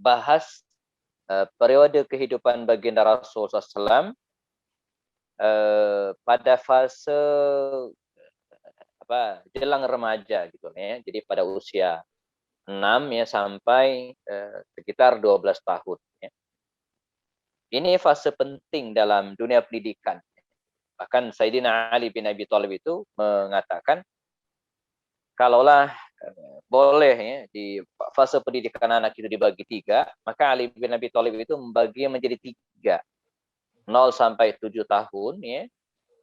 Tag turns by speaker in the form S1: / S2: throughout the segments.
S1: bahas periode kehidupan baginda Rasulullah SAW pada fase jelang remaja gitu ya. Jadi pada usia 6 ya sampai sekitar 12 tahun ya. Ini fase penting dalam dunia pendidikan. Bahkan Sayyidina Ali bin Abi Thalib itu mengatakan kalaulah boleh ya di fase pendidikan anak itu dibagi 3, maka Ali bin Abi Thalib itu membagi menjadi 3. 0 sampai 7 tahun ya.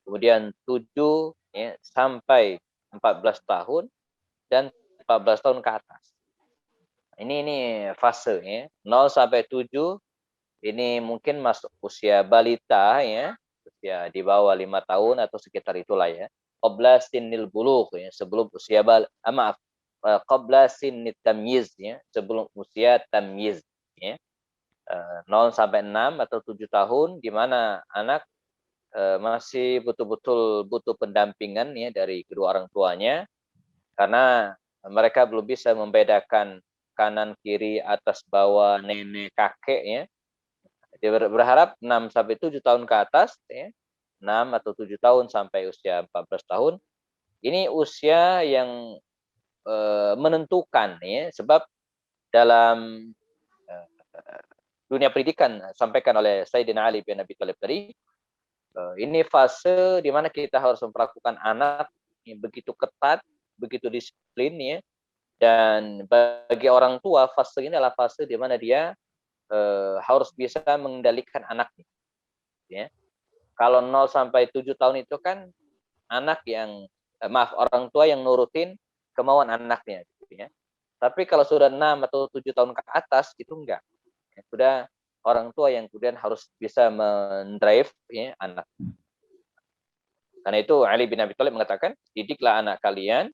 S1: Kemudian 7 ya, sampai 14 tahun dan 14 tahun ke atas. Ini fase ya. 0 sampai 7 ini mungkin masuk usia balita ya, usia di bawah 5 tahun atau sekitar itulah ya. Qabla sinnil bulugh ya, sebelum usia qabla sinnit tamyiz ya, sebelum usia tamyiz ya. 0 sampai 6 atau 7 tahun di mana anak masih betul-betul butuh pendampingan ya dari kedua orang tuanya karena mereka belum bisa membedakan kanan kiri atas bawah nenek kakek ya. Dia berharap 6 sampai 7 tahun ke atas ya. 6 atau 7 tahun sampai usia 14 tahun. Ini usia yang menentukan ya, sebab dalam dunia pendidikan sampaikan oleh Sayyidina Ali bin Abi Thalib tadi, ini fase di mana kita harus memperlakukan anak yang begitu ketat, begitu disiplin ya. Dan bagi orang tua fase ini adalah fase di mana dia harus bisa mengendalikan anaknya. Ya. Kalau 0 sampai 7 tahun itu kan anak yang orang tua yang nurutin kemauan anaknya gitu ya. Tapi kalau sudah 6 atau 7 tahun ke atas itu enggak. Ya, sudah orang tua yang kemudian harus bisa mendrive ya, anak. Karena itu Ali bin Abi Thalib mengatakan, didiklah anak kalian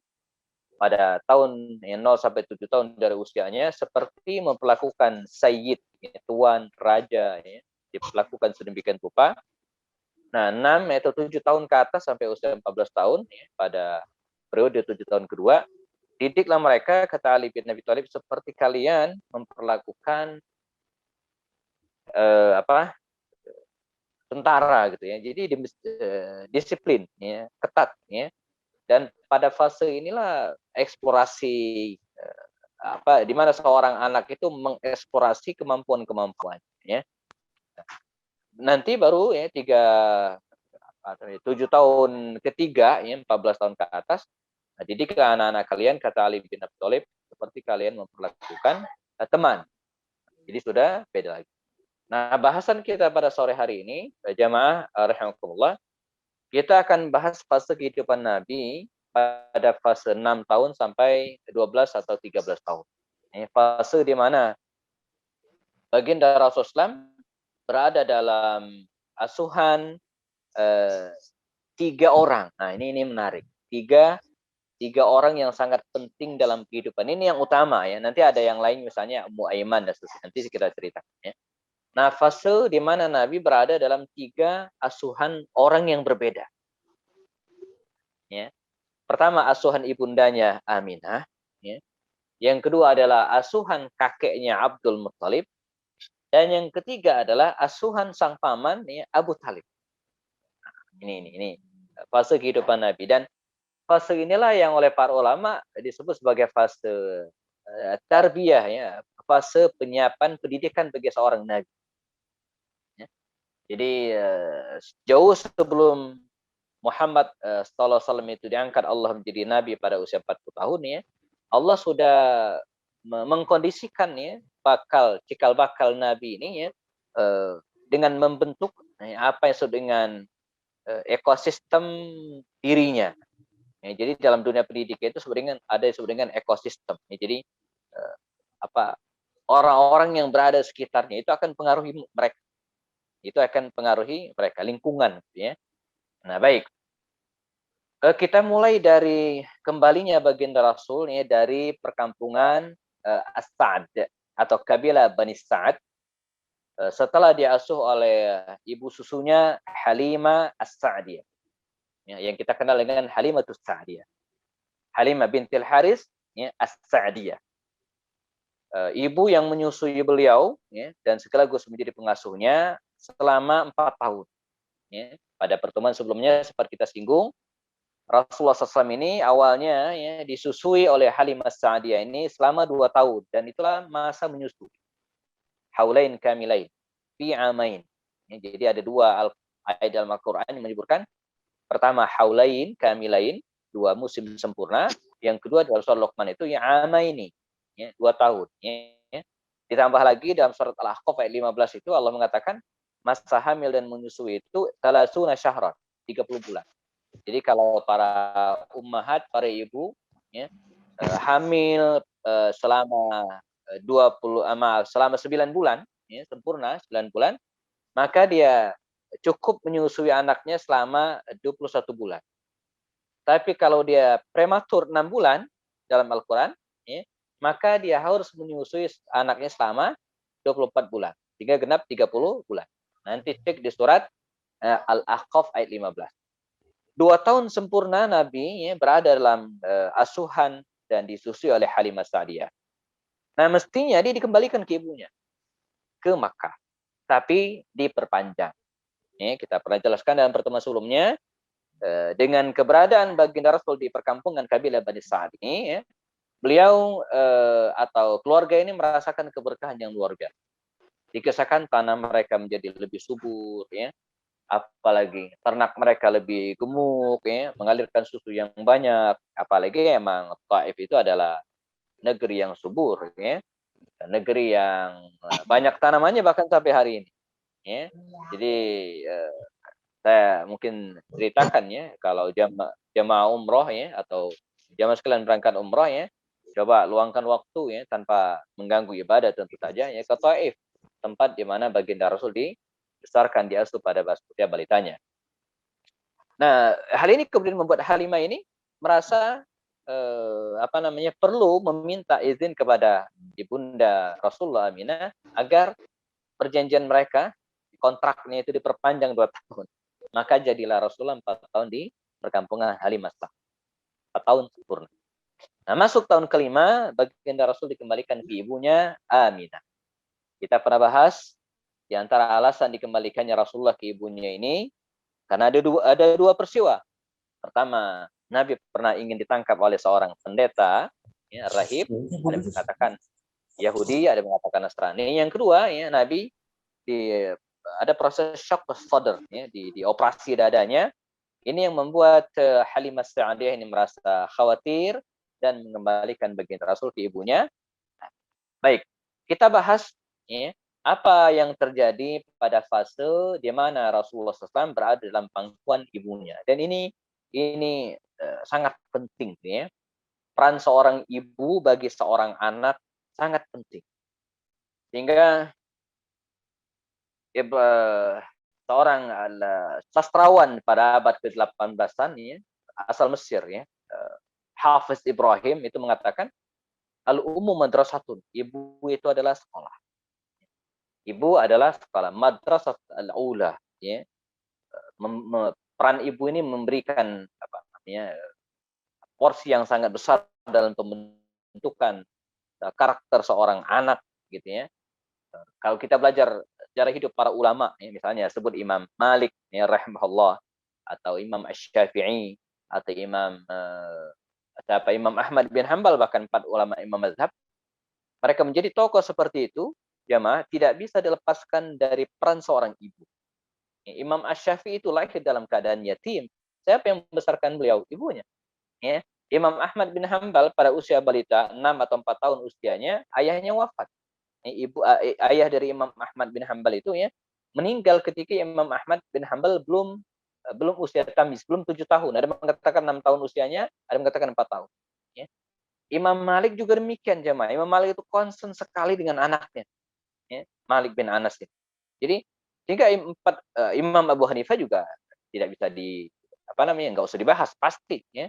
S1: pada tahun 0 sampai 7 tahun dari usianya seperti memperlakukan sayyid, ya, tuan, raja, ya, diperlakukan sedemikian rupa. Nah, 6 atau 7 tahun ke atas sampai usia 14 tahun, ya, pada periode 7 tahun kedua, didiklah mereka, kata Ali bin Abi Thalib, seperti kalian memperlakukan tentara gitu ya. Jadi disiplin ya, ketat ya. Dan pada fase inilah eksplorasi di mana seorang anak itu mengeksplorasi kemampuan-kemampuan ya. Nanti baru ya 7 tahun ketiga ya 14 tahun ke atas, didiklah anak-anak kalian, kata Ali bin Abi Thalib, seperti kalian memperlakukan teman. Jadi sudah beda lagi. Nah, bahasan kita pada sore hari ini, jamaah rahimakumullah, kita akan bahas fase kehidupan Nabi pada fase 6 tahun sampai 12 atau 13 tahun. Ini fase di mana baginda Rasulullah berada dalam asuhan 3 orang. Nah, ini menarik. Tiga orang yang sangat penting dalam kehidupan. Ini yang utama ya. Nanti ada yang lain misalnya Ummu Aiman dan seterusnya. Nanti kita ceritakan ya. Nah, fase di mana Nabi berada dalam 3 asuhan orang yang berbeda. Ya. Pertama, asuhan ibundanya Aminah. Ya. Yang kedua adalah asuhan kakeknya Abdul Muttalib. Dan yang ketiga adalah asuhan sang paman ya, Abu Talib. Ini fase kehidupan Nabi. Dan fase inilah yang oleh para ulama disebut sebagai fase tarbiyah, ya, fase penyiapan pendidikan bagi seorang Nabi. Ya. Jadi jauh sebelum Muhammad sallallahu alaihi wasallam itu diangkat Allah menjadi nabi pada usia 40 tahun ya, Allah sudah mengkondisikan ya cikal bakal nabi ini ya dengan membentuk apa yang disebut dengan ekosistem dirinya. Ya, jadi dalam dunia pendidikan itu sebenarnya ada yang disebut dengan ekosistem. Ya, jadi orang-orang yang berada di sekitarnya itu akan pengaruhi mereka. Itu akan pengaruhi mereka, lingkungan ya. Nah, baik. Kita mulai dari kembalinya baginda Rasul ya, dari perkampungan As-Sa'd atau kabilah Bani Sa'd setelah diasuh oleh ibu susunya Halimah As-Sa'diyah. Ya, yang kita kenal dengan Halimatus Sa'diyah. Halimah bintil Haris ya, As-Sa'diyah. ibu yang menyusui beliau ya, dan sekaligus menjadi pengasuhnya selama 4 tahun. Ya. Pada pertemuan sebelumnya seperti kita singgung, Rasulullah SAW ini awalnya ya, disusui oleh Halimah Sa'diyah ini selama 2 tahun. Dan itulah masa menyusui. Haulain kamilain. Fi amain. Ya, jadi ada 2 ayat dalam Al-Quran yang menyebutkan. Pertama, haulain kamilain. 2 musim sempurna. Yang kedua dalam surah Luqman itu ya amaini. Ya, 2 tahun. Ya. Ditambah lagi dalam surat Al-Ahqaf ayat 15 itu Allah mengatakan masa hamil dan menyusui itu talasuna syahran. 30 bulan. Jadi kalau para ummahat, para ibu ya, hamil selama 9 bulan ya, sempurna 9 bulan, maka dia cukup menyusui anaknya selama 21 bulan. Tapi kalau dia prematur 6 bulan dalam Al-Qur'an ya, maka dia harus menyusui anaknya selama 24 bulan. Sehingga genap 30 bulan. Nanti cek di surat Al-Ahqaf ayat 15. 2 tahun sempurna Nabi ya, berada dalam asuhan dan disusui oleh Halimah Sa'diyah. Nah, mestinya dia dikembalikan ke ibunya, ke Makkah. Tapi diperpanjang. Ya, kita pernah jelaskan dalam pertemuan sebelumnya, dengan keberadaan baginda Rasul di perkampungan kabilah Bani Sa'ad ini, ya, beliau atau keluarga ini merasakan keberkahan yang luar biasa. Dikisahkan tanah mereka menjadi lebih subur, ya, apalagi ternak mereka lebih gemuk ya, mengalirkan susu yang banyak, apalagi emang Taif itu adalah negeri yang subur ya, negeri yang banyak tanamannya bahkan sampai hari ini ya. Jadi saya mungkin ceritakan ya, kalau jamaah umroh ya atau jamaah sekalian berangkat umroh ya, coba luangkan waktu ya tanpa mengganggu ibadah tentu saja ya ke Taif, tempat di mana baginda Rasul dibesarkan, diasuh pada usia balitanya. Nah, hal ini kemudian membuat Halimah ini merasa perlu meminta izin kepada ibunda Rasulullah Aminah agar perjanjian mereka, kontraknya itu diperpanjang 2 tahun. Maka jadilah Rasulullah 4 tahun di perkampungan Halimah. 4 tahun sempurna. Nah, masuk tahun kelima, baginda Rasul dikembalikan ke ibunya Aminah. Kita pernah bahas di antara alasan dikembalikannya Rasulullah ke ibunya ini karena ada dua peristiwa. Pertama, Nabi pernah ingin ditangkap oleh seorang pendeta, ya, rahib, ada yang mengatakan Yahudi, ada yang mengatakan Nasrani. Yang kedua, ya, Nabi ada proses shock fodder, ya, di operasi dadanya. Ini yang membuat Halimah Sa'diyah ini merasa khawatir dan mengembalikan baginda Rasul ke ibunya. Baik, kita bahas ya, apa yang terjadi pada fase di mana Rasulullah SAW berada dalam pangkuan ibunya. Dan ini sangat penting ya. Peran seorang ibu bagi seorang anak sangat penting. Sehingga seorang sastrawan pada abad ke-18-an ya, asal Mesir ya, Hafiz Ibrahim itu mengatakan al-ummu madrasatun. Ibu itu adalah sekolah. Ibu adalah sekolah, madrasah al-ula ya. Peran ibu ini memberikan porsi yang sangat besar dalam pembentukan karakter seorang anak gitu ya. Kalau kita belajar sejarah hidup para ulama ya, misalnya sebut Imam Malik ya rahimahullah, atau Imam Asy-Syafi'i, atau Imam Imam Ahmad bin Hanbal, bahkan 4 ulama imam mazhab, mereka menjadi tokoh seperti itu, jamaah, tidak bisa dilepaskan dari peran seorang ibu. Imam Asy-Syafi'i itu lahir dalam keadaan yatim. Siapa yang membesarkan beliau? Ibunya. Ya. Imam Ahmad bin Hanbal pada usia balita 6 atau 4 tahun usianya, ayahnya wafat. Ayah dari Imam Ahmad bin Hanbal itu ya meninggal ketika Imam Ahmad bin Hanbal belum usia tamis, belum 7 tahun. Ada yang mengatakan 6 tahun usianya, ada yang mengatakan 4 tahun. Ya. Imam Malik juga demikian, jemaah. Imam Malik itu concern sekali dengan anaknya. Ya. Malik bin Anas. Ya. Jadi sehingga Imam Abu Hanifah juga tidak bisa nggak usah dibahas, pasti ya.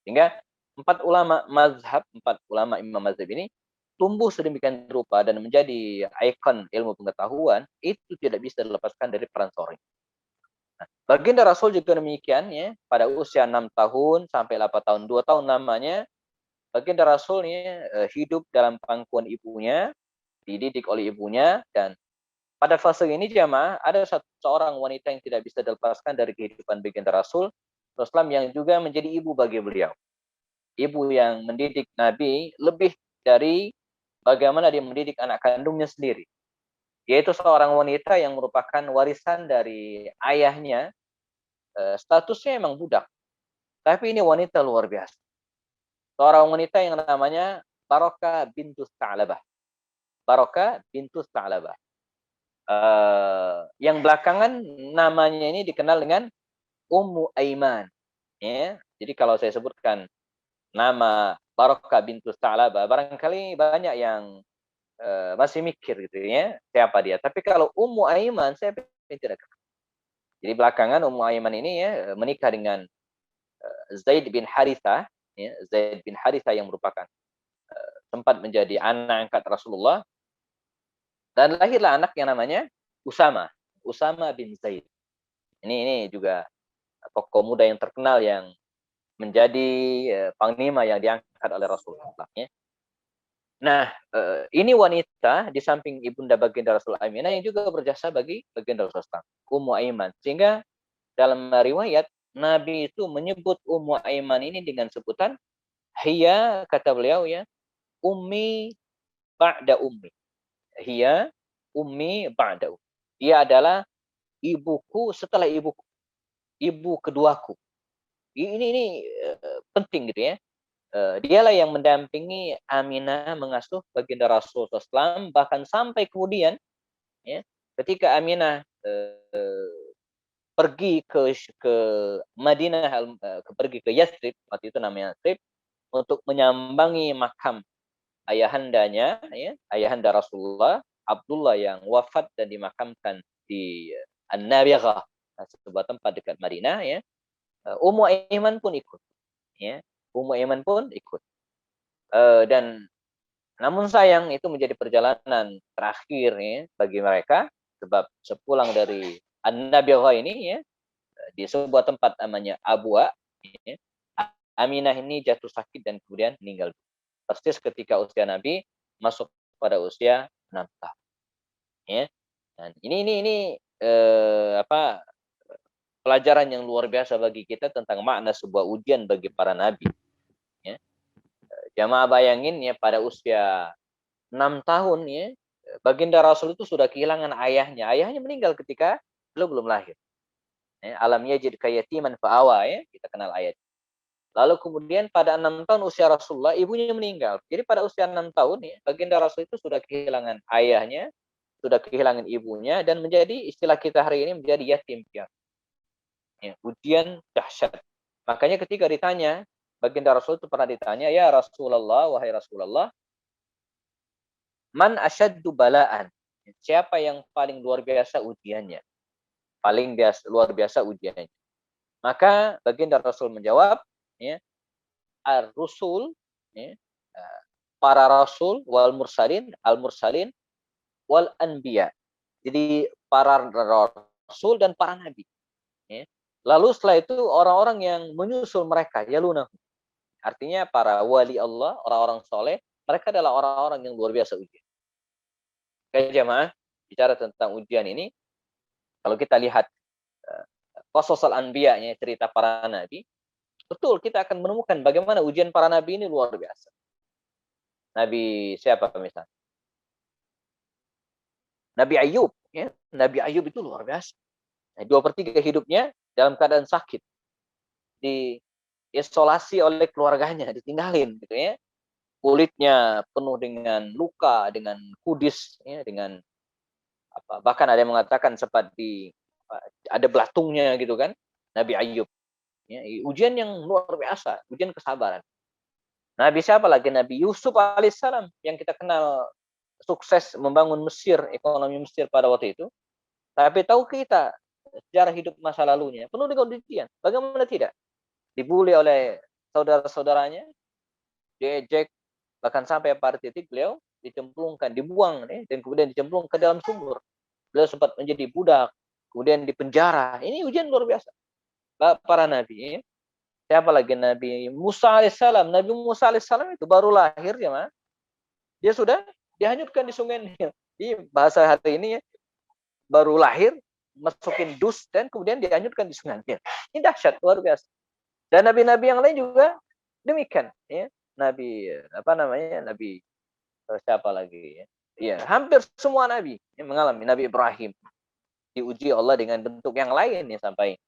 S1: Sehingga 4 ulama mazhab, 4 ulama imam mazhab ini tumbuh sedemikian rupa dan menjadi ikon ilmu pengetahuan, itu tidak bisa dilepaskan dari peran seorang. Nah, baginda Rasul juga demikian ya, pada usia 6 tahun sampai 8 tahun, 2 tahun namanya baginda Rasulnya hidup dalam pangkuan ibunya, dididik oleh ibunya, dan pada fase ini jamaah ada seorang wanita yang tidak bisa dilepaskan dari kehidupan baginda Rasul Islam yang juga menjadi ibu bagi beliau. Ibu yang mendidik Nabi lebih dari bagaimana dia mendidik anak kandungnya sendiri. Yaitu seorang wanita yang merupakan warisan dari ayahnya, statusnya emang budak. Tapi ini wanita luar biasa. Seorang wanita yang namanya Barokah bintu Sa'labah. Barokah bintu Sa'labah. Yang belakangan namanya ini dikenal dengan Ummu Aiman. Ya. Jadi kalau saya sebutkan nama Barokah bintu Sa'labah, barangkali banyak yang masih mikir gitu ya, siapa dia. Tapi kalau Ummu Aiman, saya tidak kenal. Jadi belakangan Ummu Aiman ini ya menikah dengan Zaid bin Harithah, ya, Zaid bin Harithah yang merupakan sempat menjadi anak angkat Rasulullah, dan lahirlah anak yang namanya Usama, Usama bin Zaid. Ini juga tokoh muda yang terkenal yang menjadi panglima yang diangkat oleh Rasulullah. Ya. Nah, ini wanita di samping ibunda baginda Rasul Aminah yang juga berjasa bagi baginda Rasulullah, Ummu Aiman. Sehingga dalam riwayat Nabi itu menyebut Ummu Aiman ini dengan sebutan hiya, kata beliau ya, ummi ba'da ummi. Hiya ummi ba'da ummi. Dia adalah ibuku setelah ibuku, ibu keduaku. Ini penting gitu ya. Dialah yang mendampingi Aminah mengasuh baginda Rasulullah SAW, bahkan sampai kemudian ya, ketika Aminah pergi ke Madinah, pergi ke Yathrib, waktu itu namanya Yathrib, untuk menyambangi makam ayahandanya, ya, ayahanda Rasulullah, Abdullah yang wafat dan dimakamkan di An-Nabighah, sebuah tempat dekat Madinah, ya. Ummu Aiman pun ikut, ya. Ummu Aiman pun ikut. Dan namun sayang itu menjadi perjalanan terakhir ya bagi mereka, sebab sepulang dari An-Nabighah ini ya, di sebuah tempat namanya Abwa, ya, Aminah ini jatuh sakit dan kemudian meninggal. Persis ketika usia Nabi masuk pada usia 6 tahun. Ya. Dan ini pelajaran yang luar biasa bagi kita tentang makna sebuah ujian bagi para nabi. Ya. Jamaah bayangin ya, pada usia 6 tahun ya, baginda Rasul itu sudah kehilangan ayahnya. Ayahnya meninggal ketika belum lahir. Ya, alam yajid kayatiman fa'awa ya, kita kenal ayat. Lalu kemudian pada 6 tahun usia Rasulullah, ibunya meninggal. Jadi pada usia 6 tahun ya, baginda Rasul itu sudah kehilangan ayahnya, sudah kehilangan ibunya, dan menjadi istilah kita hari ini menjadi yatim piatu. Ya, ujian dahsyat. Makanya ketika ditanya, baginda Rasul itu pernah ditanya, ya Rasulullah, wahai Rasulullah, man asyaddu bala'an? Siapa yang paling luar biasa ujiannya? Paling luar biasa ujiannya. Maka baginda Rasul menjawab, ya, ar-rusul, ya, para rasul wal mursalin, al-mursalin wal anbiya. Jadi para rasul dan para nabi. Ya. Lalu setelah itu orang-orang yang menyusul mereka, yalunahu. Artinya para wali Allah, orang-orang soleh, mereka adalah orang-orang yang luar biasa ujian. Oke jemaah, bicara tentang ujian ini, kalau kita lihat qasas al-anbiya, cerita para nabi, betul kita akan menemukan bagaimana ujian para nabi ini luar biasa. Nabi siapa misalnya? Nabi Ayub, ya. Nabi Ayub itu luar biasa. 2/3 hidupnya dalam keadaan sakit, diisolasi oleh keluarganya, ditinggalin, gitu ya. Kulitnya penuh dengan luka, dengan kudis, ya, dengan bahkan ada yang mengatakan seperti ada belatungnya, gitu kan. Nabi Ayub, ya, ujian yang luar biasa, ujian kesabaran. Nabi siapa lagi? Nabi Yusuf alaihissalam yang kita kenal sukses membangun Mesir, ekonomi Mesir pada waktu itu. Tapi tahu kita sejarah hidup masa lalunya penuh dengan ujian. Bagaimana tidak? Dibully oleh saudara-saudaranya, diejek, bahkan sampai pada titik beliau dicemplungkan, dibuang, dan kemudian dicemplung ke dalam sumur. Beliau sempat menjadi budak, kemudian dipenjara. Ini ujian luar biasa para nabi. Siapa lagi? Nabi Musa alaihissalam. Nabi Musa alaihissalam itu baru lahir ya, Ma. Dia sudah dihanyutkan di sungai Nil. Di bahasa hari ini ya, baru lahir, masukin dus dan kemudian dihanyutkan di sungai Nil. Ini dahsyat, luar biasa. Dan nabi-nabi yang lain juga demikian, ya. Nabi apa namanya? Nabi siapa lagi ya? Ya, hampir semua nabi yang mengalami. Nabi Ibrahim diuji Allah dengan bentuk yang lain ya, sampai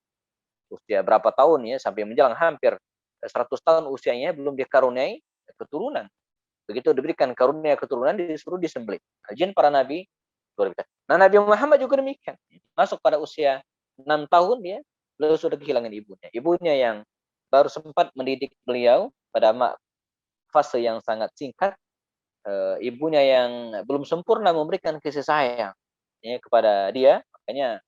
S1: usia berapa tahun ya, sampai menjelang hampir 100 tahun usianya belum dikaruniai keturunan. Begitu diberikan karunia keturunan disuruh disembelih. Jin para nabi luar biasa. Nah, Nabi Muhammad juga demikian. Masuk pada usia 6 tahun dia, beliau sudah kehilangan ibunya. Ibunya yang baru sempat mendidik beliau pada fase yang sangat singkat. Ibunya yang belum sempurna memberikan kasih sayang ya, kepada dia. Makanya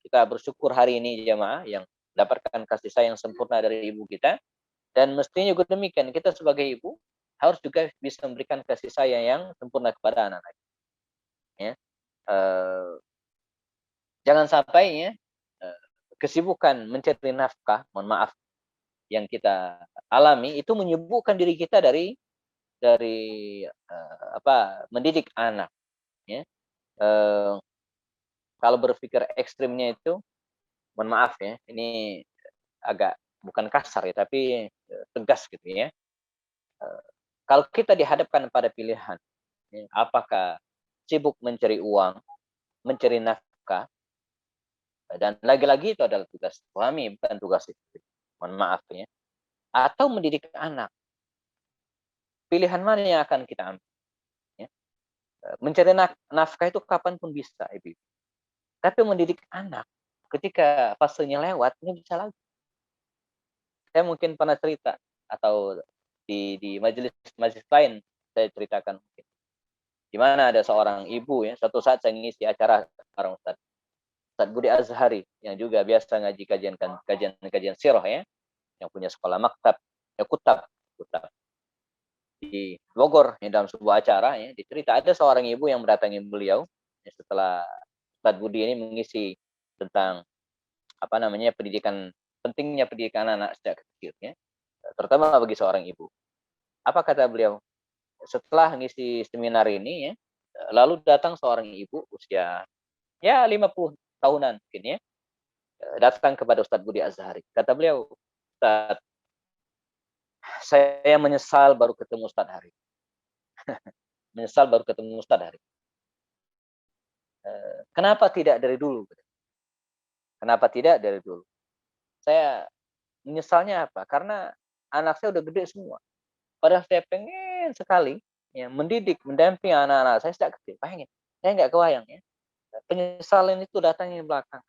S1: kita bersyukur hari ini jemaah yang mendapatkan kasih sayang sempurna dari ibu kita. Dan mestinya juga demikian, kita sebagai ibu harus juga bisa memberikan kasih sayang yang sempurna kepada anak-anak. Ya. Jangan sampai ya, kesibukan mencari nafkah, mohon maaf, yang kita alami itu menyibukkan diri kita dari mendidik anak. Ya. Kalau berpikir ekstrimnya itu, mohon maaf ya, ini agak bukan kasar ya, tapi tegas gitu ya. Kalau kita dihadapkan pada pilihan, ya, apakah sibuk mencari uang, mencari nafkah, dan lagi-lagi itu adalah tugas suami, bukan tugas istri. Mohon maaf ya. Atau mendidik anak. Pilihan mana yang akan kita ambil? Ya. Mencari nafkah itu kapanpun bisa, Ibu. Tapi mendidik anak, ketika fasenya lewat, ini bisa lagi. Saya mungkin pernah cerita, atau di majelis lain, saya ceritakan mungkin. Di mana ada seorang ibu ya, suatu saat saya ngisi acara bareng Ustaz Budi Azhari yang juga biasa ngaji kajian sirah ya, yang punya sekolah maktab ya, kutab di Bogor ya, dalam sebuah acara ya, dicerita ada seorang ibu yang mendatangi beliau ya, setelah Ustaz Budi ini mengisi tentang pentingnya pendidikan anak sejak kecil ya, terutama bagi seorang ibu. Apa kata beliau? Setelah ngisi seminar ini ya, lalu datang seorang ibu usia ya 50 tahunan mungkin ya, datang kepada Ustadz Budi Azhari. Kata beliau, Ustadz, saya menyesal baru ketemu Ustadz hari. Menyesal baru ketemu Ustadz hari. Kenapa tidak dari dulu? Kenapa tidak dari dulu? Saya menyesalnya apa? Karena anak saya udah gede semua. Padahal saya pengen sekali ya, mendidik, mendampingi anak-anak saya sejak kecil. Pengen. Saya nggak kebayang ya. Penyesalan itu datangnya di belakang.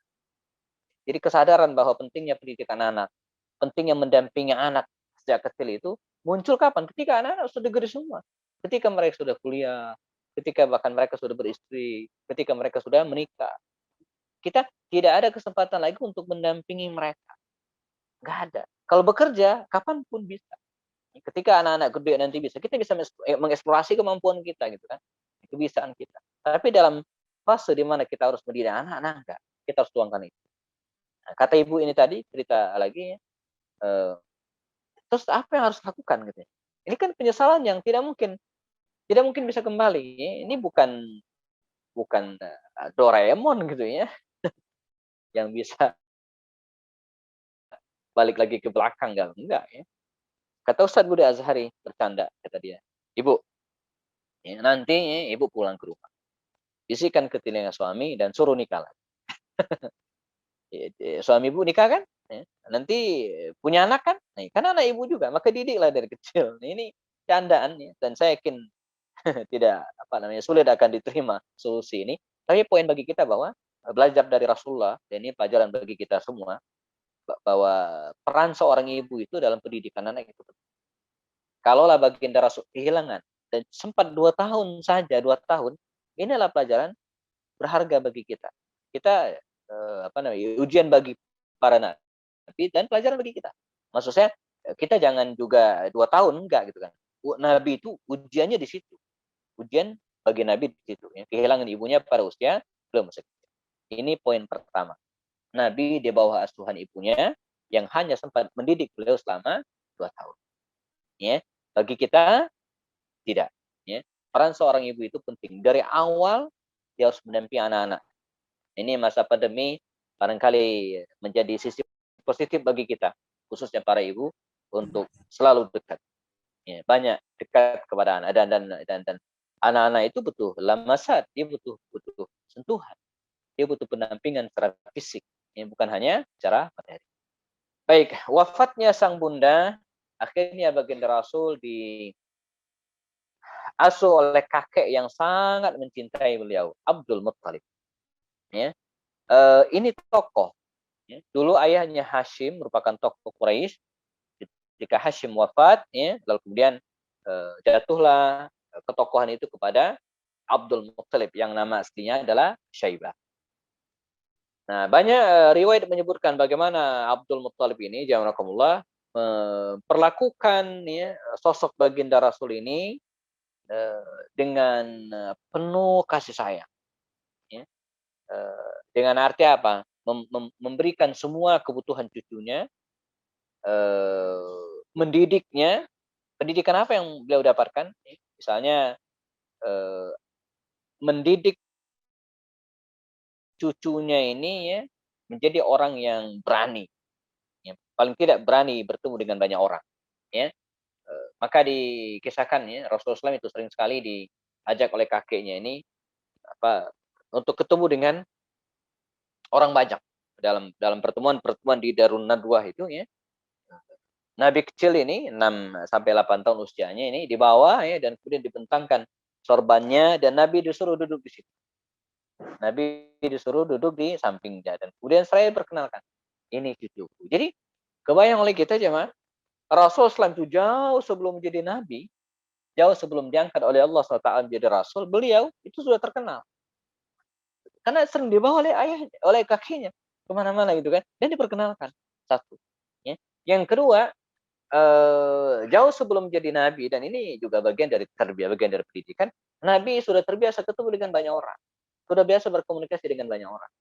S1: Jadi kesadaran bahwa pentingnya pendidikan anak, pentingnya mendampingi anak sejak kecil itu muncul kapan? Ketika anak-anak sudah gede semua. Ketika mereka sudah kuliah, ketika bahkan mereka sudah beristri, ketika mereka sudah menikah. Kita tidak ada kesempatan lagi untuk mendampingi mereka. Nggak ada. Kalau bekerja, kapanpun bisa. Ketika anak-anak gede nanti bisa, kita bisa mengeksplorasi kemampuan kita gitu kan. Kebiasaan kita. Tapi dalam fase di mana kita harus mendidik anak-anak, enggak. Kita harus tuangkan itu. Nah, kata ibu ini tadi cerita lagi, terus apa yang harus lakukan gitu ya? Ini kan penyesalan yang tidak mungkin bisa kembali. Ini bukan Doraemon gitu ya, yang bisa balik lagi ke belakang enggak ya. Kata Ustadz Budi Azhari bercanda, kata dia, ibu, ya, nanti ya, ibu pulang ke rumah, bisikan ke telinga suami dan suruh nikah lagi. Suami ibu nikah kan, nanti punya anak kan, kan anak ibu juga, maka didiklah dari kecil. Ini candaan ya, dan saya yakin tidak sulit akan diterima solusi ini. Tapi poin bagi kita bahwa belajar dari Rasulullah, dan ini pelajaran bagi kita semua, bahwa peran seorang ibu itu dalam pendidikan anak itu. Kalaulah baginda Rasul kehilangan dan sempat 2 tahun saja, 2 tahun, inilah pelajaran berharga bagi kita. Kita ujian bagi para nabi dan pelajaran bagi kita. Maksud saya kita jangan juga 2 tahun enggak gitu kan. Nabi itu ujiannya di situ. Ujian bagi nabi di situ ya. Kehilangan ibunya pada usia belum masih kecil. Ini poin pertama. Nabi di bawah asuhan ibunya yang hanya sempat mendidik beliau selama 2 tahun. Ya, bagi kita tidak. Ya, peran seorang ibu itu penting. Dari awal dia harus mendampingi anak-anak. Ini masa pandemi barangkali menjadi sisi positif bagi kita, khususnya para ibu, untuk selalu dekat. Ya, banyak dekat kepada anak dan anak-anak itu butuh lamasat, dia butuh sentuhan, dia butuh pendampingan secara fisik, ya, bukan hanya secara materi. Baik, wafatnya sang bunda, akhirnya baginda Rasul diasuh oleh kakek yang sangat mencintai beliau, Abdul Muttalib. Ya, ini tokoh. Ya. Dulu ayahnya Hashim merupakan tokoh Quraisy. Ketika Hashim wafat, ya, lalu kemudian jatuhlah ketokohan itu kepada Abdul Muttalib yang nama aslinya adalah Syaibah. Nah, banyak riwayat menyebutkan bagaimana Abdul Muttalib ini, jamaah memperlakukan ya, sosok baginda Rasul ini dengan penuh kasih sayang. Ya. Dengan arti apa? Memberikan semua kebutuhan cucunya, mendidiknya. Pendidikan apa yang beliau dapatkan? Misalnya mendidik cucunya ini ya menjadi orang yang berani, ya, paling tidak berani bertemu dengan banyak orang. Ya, maka dikisahkan ya Rasulullah SAW itu sering sekali diajak oleh kakeknya ini apa untuk ketemu dengan orang banyak dalam pertemuan di Darun Nadwah itu ya. Nabi kecil ini 6 sampai 8 tahun usianya ini dibawa ya dan kemudian dibentangkan sorbannya dan Nabi disuruh duduk di situ. Nabi disuruh duduk di sampingnya dan kemudian saya perkenalkan ini cucuku. Jadi kebayang oleh kita jemaah, Rasul SAW itu jauh sebelum menjadi nabi, jauh sebelum diangkat oleh Allah SWT menjadi rasul, beliau itu sudah terkenal. Karena sering dibawa oleh ayah, oleh kakinya kemana-mana gitu kan, dan diperkenalkan satu. Ya. Yang kedua, jauh sebelum jadi nabi dan ini juga bagian dari tarbiyah, bagian dari pendidikan, nabi sudah terbiasa ketemu dengan banyak orang, sudah biasa berkomunikasi dengan banyak orang,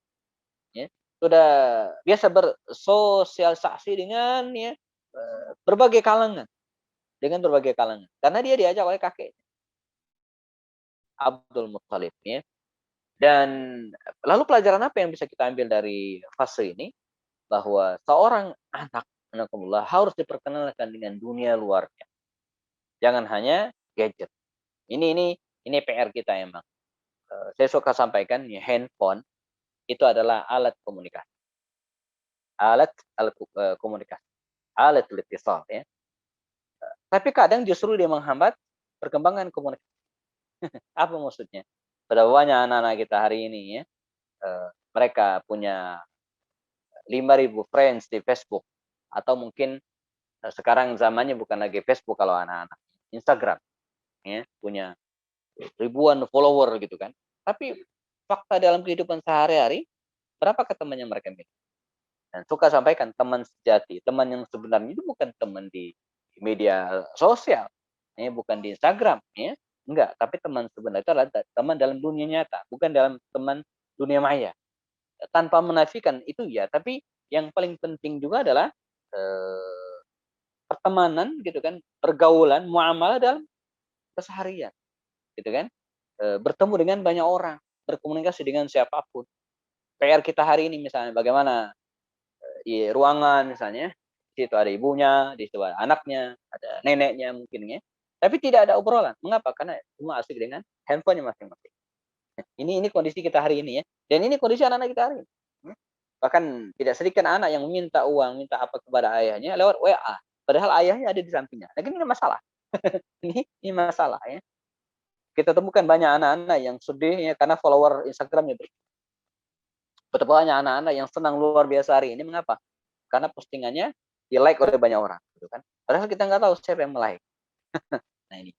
S1: ya, sudah biasa bersosialisasi dengan ya berbagai kalangan, karena dia diajak oleh kakek Abdul Muttalib, ya. Dan lalu pelajaran apa yang bisa kita ambil dari fase ini? Bahwa seorang anak harus diperkenalkan dengan dunia luarnya. Jangan hanya gadget. Ini PR kita emang. Saya suka sampaikan ya, handphone itu adalah alat komunikasi. Alat komunikasi. Alat litisal ya. Tapi kadang justru dia menghambat perkembangan komunikasi. Apa maksudnya? Pada banyak anak-anak kita hari ini ya, mereka punya 5.000 friends di Facebook atau mungkin sekarang zamannya bukan lagi Facebook kalau anak-anak, Instagram ya, punya ribuan follower gitu kan. Tapi fakta dalam kehidupan sehari-hari berapa temannya mereka miliki? Dan suka sampaikan teman sejati, teman yang sebenarnya itu bukan teman di media sosial, ya, bukan di Instagram, ya, enggak. Tapi teman sebenarnya itu adalah teman dalam dunia nyata, bukan dalam teman dunia maya. Tanpa menafikan itu ya, tapi yang paling penting juga adalah pertemanan gitu kan, pergaulan, muamalah dalam keseharian, gitu kan. Bertemu dengan banyak orang, berkomunikasi dengan siapapun. PR kita hari ini misalnya bagaimana di ruangan misalnya, di situ ada ibunya, di situ ada anaknya, ada neneknya mungkin ya. Tapi tidak ada obrolan. Mengapa? Karena semua asik dengan handphonenya masing-masing. Ini kondisi kita hari ini ya. Dan ini kondisi anak-anak kita hari ini. Bahkan tidak sedikit anak yang minta uang, minta apa kepada ayahnya lewat WA. Padahal ayahnya ada di sampingnya. Nah, ini masalah. ini masalah ya. Kita temukan banyak anak-anak yang sedih ya karena follower Instagramnya betapa banyak anak-anak yang senang luar biasa hari ini. Mengapa? Karena postingannya di-like oleh banyak orang, gitu kan. Padahal kita nggak tahu siapa yang like. Nah ini.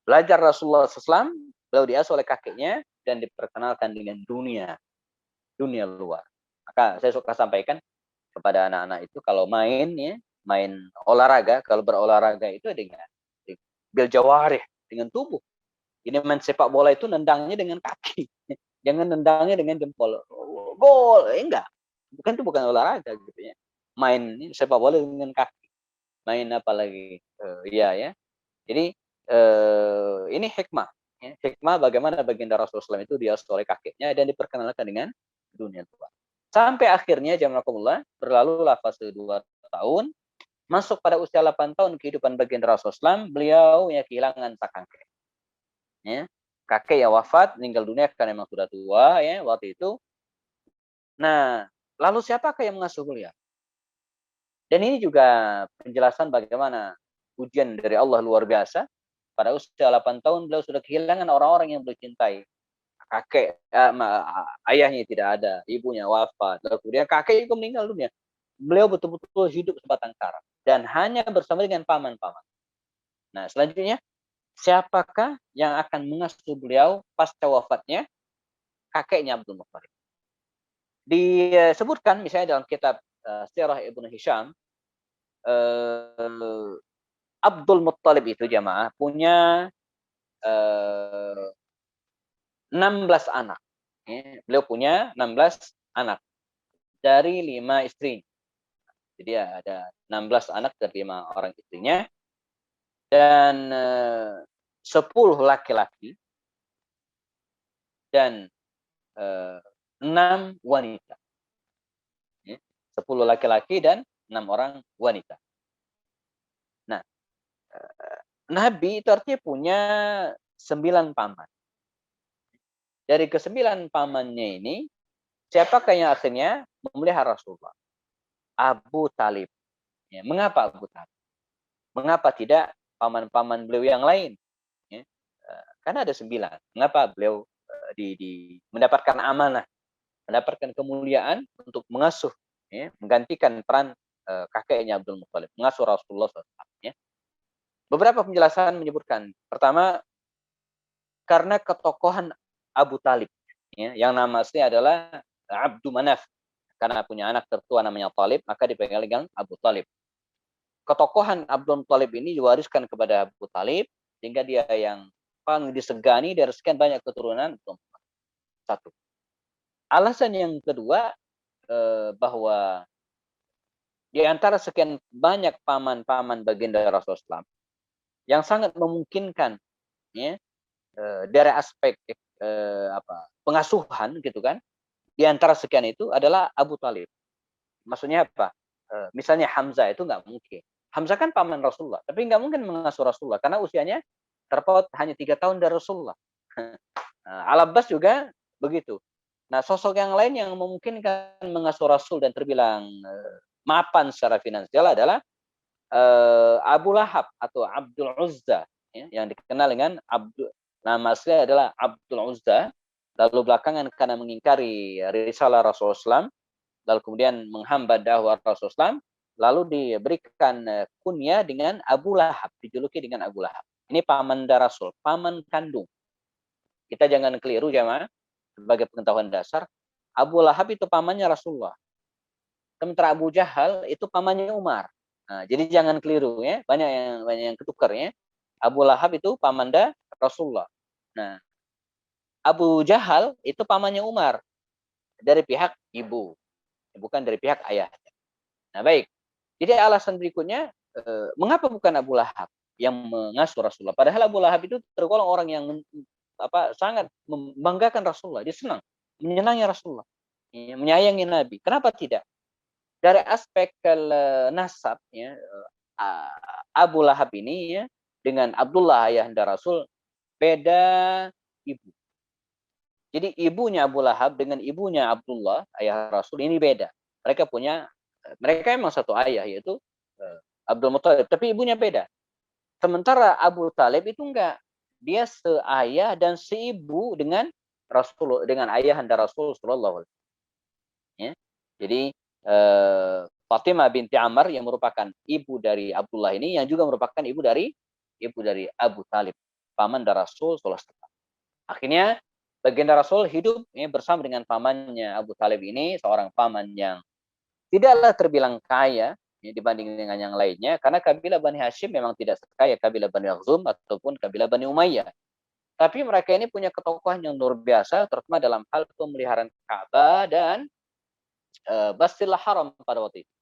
S1: Belajar Rasulullah SAW, beliau diasuh oleh kakeknya dan diperkenalkan dengan dunia luar. Maka saya suka sampaikan kepada anak-anak itu kalau main ya, main olahraga, kalau berolahraga itu dengan bil jawarih, dengan tubuh. Ini main sepak bola itu nendangnya dengan kaki. Jangan nendangnya dengan jempol. Gol, enggak. Itu bukan olahraga gitu ya. main sepak bola dengan kaki. Main apa lagi? Iya ya. Jadi ini hikmah. Ya. Hikmah bagaimana baginda Rasulullah SAW itu diasuh oleh kakeknya dan diperkenalkan dengan dunia luar. Sampai akhirnya jazakumullah berlalulah fase 2 tahun, masuk pada usia 8 tahun kehidupan baginda Rasulullah SAW, beliau ya kehilangan sang kakek. Ya. Kakek ya wafat, meninggal dunia karena memang sudah tua ya waktu itu. Nah, lalu siapakah yang mengasuh beliau? Dan ini juga penjelasan bagaimana ujian dari Allah luar biasa. Pada usia 8 tahun beliau sudah kehilangan orang-orang yang beliau cintai. Kakek, ayahnya tidak ada, ibunya wafat, lalu kemudian kakek itu meninggal dunia. Beliau betul-betul hidup sebatang kara dan hanya bersama dengan paman-paman. Nah, selanjutnya siapakah yang akan mengasuh beliau pasca wafatnya? Kakeknya Abdul Muttalib. Disebutkan misalnya dalam kitab Sirah Ibnu Hisham, Abdul Muttalib itu jamaah punya 16 anak. Beliau punya 16 anak dari 5 istri. Jadi ada 16 anak dari 5 orang istrinya dan 10 laki-laki dan 6 wanita. 10 laki-laki dan 6 orang wanita. Nah, Nabi itu artinya punya 9 paman. Dari ke-9 pamannya ini, siapakah yang akhirnya memelihara Rasulullah? Abu Talib. Ya, mengapa Abu Talib? Mengapa tidak paman-paman beliau yang lain? Ya, karena ada 9. Mengapa beliau mendapatkan amanah, mendapatkan kemuliaan untuk mengasuh, ya, menggantikan peran kakeknya Abdul Muttalib, mengasuh Rasulullah SAW. Ya. Beberapa penjelasan menyebutkan, pertama, karena ketokohan Abu Talib, ya, yang nama asli adalah Abdu Manaf. Karena punya anak tertua namanya Talib, maka dipanggil dengan Abu Talib. Ketokohan Abdul Muttalib ini diwariskan kepada Abu Talib, sehingga dia yang paling disegani dari sekian banyak keturunan. Satu. Alasan yang kedua, bahwa di antara sekian banyak paman-paman baginda Rasulullah SAW, yang sangat memungkinkan, ya, dari aspek pengasuhan gitu kan, di antara sekian itu adalah Abu Talib. Maksudnya apa? Misalnya Hamzah itu nggak mungkin. Hamzah kan paman Rasulullah, tapi nggak mungkin mengasuh Rasulullah karena usianya terpaut hanya 3 tahun dari Rasulullah. Al-Abbas juga begitu. Nah, sosok yang lain yang memungkinkan mengasuh Rasul dan terbilang mapan secara finansial adalah Abu Lahab atau Abdul Uzza, ya, yang dikenal dengan nama asli adalah Abdul Uzza. Lalu belakangan karena mengingkari risalah Rasulullah SAW, lalu kemudian menghambat dakwah Rasulullah SAW, lalu diberikan kunyah dengan Abu Lahab, dijuluki dengan Abu Lahab. Ini paman Rasul, paman kandung. Kita jangan keliru jemaah, sebagai pengetahuan dasar, Abu Lahab itu pamannya Rasulullah. Sementara Abu Jahal itu pamannya Umar. Nah, jadi jangan keliru ya, banyak yang ketukar ya. Abu Lahab itu pamanda Rasulullah. Nah, Abu Jahal itu pamannya Umar dari pihak ibu, bukan dari pihak ayah. Nah, baik. Jadi alasan berikutnya, mengapa bukan Abu Lahab yang mengasuh Rasulullah? Padahal Abu Lahab itu tergolong orang yang sangat membanggakan Rasulullah, dia senang, menyenangi Rasulullah, menyayangi Nabi. Kenapa tidak? Dari aspek nasab, ya, Abu Lahab ini ya dengan Abdullah ayahanda Rasul beda ibu. Jadi ibunya Abu Lahab dengan ibunya Abdullah ayah Rasul ini beda. Mereka memang satu ayah, yaitu Abdul Muttalib, tapi ibunya beda. Sementara Abu Talib itu enggak. Dia seayah dan seibu dengan Rasul, dengan ayahanda Rasul sallallahu alaihi wasallam. Ya. Jadi Fatimah binti Amr yang merupakan ibu dari Abdullah ini, yang juga merupakan ibu dari Abu Talib, paman dari Rasul sallallahu alaihi wasallam. Akhirnya baginda Rasul hidup ya, bersama dengan pamannya Abu Talib ini, seorang paman yang tidaklah terbilang kaya ya, dibanding dengan yang lainnya, karena kabilah Bani Hashim memang tidak sekaya kabilah Bani Makhzum ataupun kabilah Bani Umayyah. Tapi mereka ini punya ketokohan yang luar biasa, terutama dalam hal pemeliharaan Ka'bah dan Bastillah Haram pada waktu itu.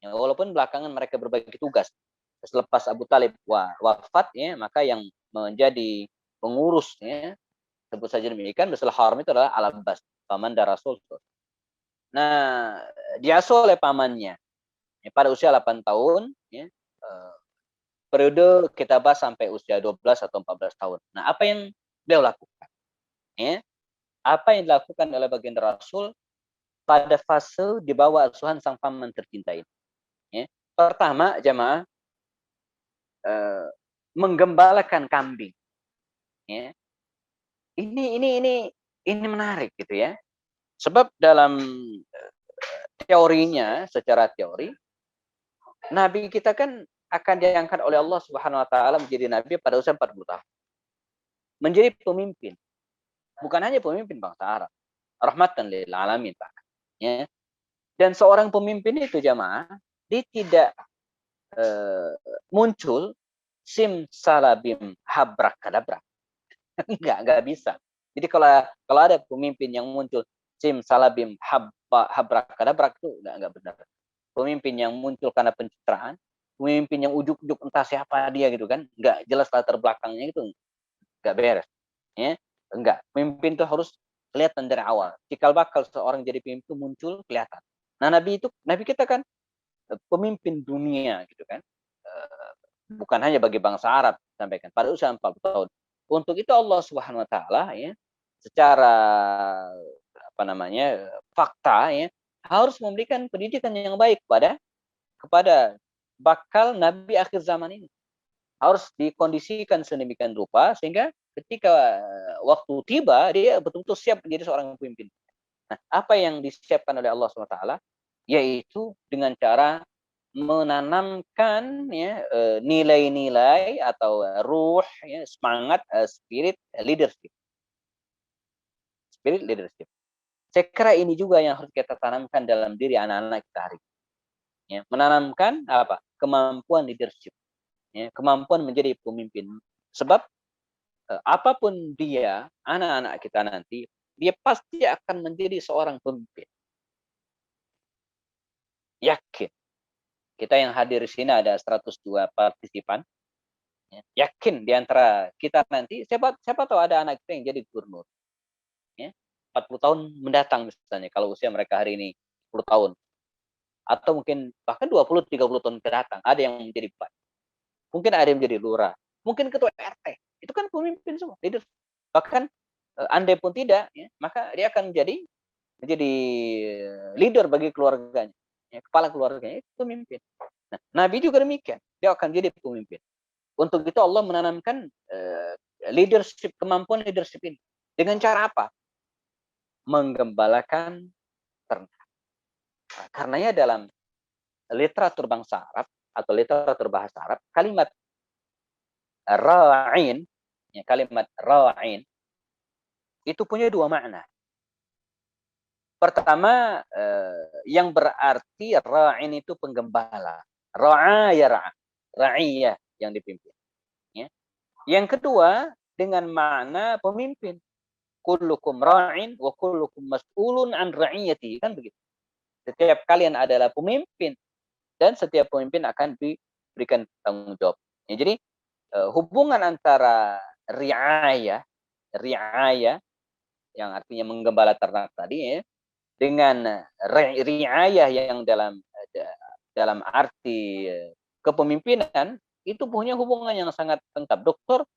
S1: Ya, walaupun belakangan mereka berbagi tugas. Selepas Abu Talib wafat, ya, maka yang menjadi pengurus, ya, sebut saja demikian, Baitul Haram itu adalah Al-Abbas, paman dari Rasul. Nah, diasuh oleh pamannya, ya, pada usia 8 tahun, ya, periode kita bahas sampai usia 12 atau 14 tahun. Nah, apa yang beliau lakukan? Ya, apa yang dilakukan oleh baginda Rasul pada fase di bawah asuhan sang paman tercinta ini? Ya. Pertama, jemaah, menggembalakan kambing. Ya. Ini menarik gitu ya. Sebab dalam teorinya, secara teori, Nabi kita kan akan diangkat oleh Allah Subhanahu Wa Taala menjadi Nabi pada usia 40 tahun. Menjadi pemimpin. Bukan hanya pemimpin bangsa Arab. Rahmatan lil alamin, Pak. Ya. Dan seorang pemimpin itu, jamaah, dia tidak muncul sim salabim habrak kadabrak. Enggak bisa. Jadi kalau ada pemimpin yang muncul sim salabim habrak kadabrak, itu enggak benar. Pemimpin yang muncul karena pencitraan, pemimpin yang ujuk-ujuk entah siapa dia gitu kan, enggak jelas latar belakangnya, itu enggak beres. Ya, enggak. Pemimpin itu harus kelihatan dari awal. Cikal bakal seorang jadi pemimpin itu muncul kelihatan. Nah, Nabi kita kan pemimpin dunia gitu kan. Bukan hanya bagi bangsa Arab, sampaikan pada usia 40 tahun. Untuk itu Allah Subhanahu Wa Taala, ya, secara fakta, ya, harus memberikan pendidikan yang baik kepada bakal Nabi akhir zaman ini. Harus dikondisikan sedemikian rupa sehingga ketika waktu tiba dia betul-betul siap menjadi seorang pemimpin. Nah, apa yang disiapkan oleh Allah SWT, yaitu dengan cara menanamkan, ya, nilai-nilai atau ruh, ya, semangat, spirit leadership. Spirit leadership. Saya kira ini juga yang harus kita tanamkan dalam diri anak-anak kita hari ini. Ya, menanamkan apa? Kemampuan leadership. Ya, kemampuan menjadi pemimpin. Sebab apapun dia, anak-anak kita nanti, dia pasti akan menjadi seorang pemimpin. Yakin. Kita yang hadir di sini ada 102 partisipan. Ya, yakin di antara kita nanti, siapa tahu ada anak kita yang jadi gubernur. Ya, 40 tahun mendatang misalnya, kalau usia mereka hari ini 10 tahun. Atau mungkin bahkan 20-30 tahun ke datang, ada yang menjadi bupati. Mungkin ada yang menjadi lurah. Mungkin ketua RT. Itu kan pemimpin semua. Bahkan andai pun tidak, ya, maka dia akan menjadi leader bagi keluarganya. Ya, kepala keluarganya itu pemimpin. Nah, Nabi juga demikian. Dia akan jadi pemimpin. Untuk itu Allah menanamkan kemampuan leadership ini. Dengan cara apa? Menggembalakan ternak. Nah, karenanya dalam literatur bangsa Arab atau literatur bahasa Arab, kalimat ra'in, ya, kalimat ra'in itu punya dua makna. Pertama, yang berarti ra'in itu penggembala. Ra'aya ra'iyah yang dipimpin. Ya. Yang kedua, dengan makna pemimpin. Kullukum ra'in wa kullukum mas'ulun an ra'iyati. Kan begitu. Setiap kalian adalah pemimpin dan setiap pemimpin akan diberikan tanggung jawab. Ya, jadi hubungan antara riayah yang artinya menggembala ternak tadi, ya, dengan riayah yang dalam arti kepemimpinan, itu punya hubungan yang sangat lengkap. Dr.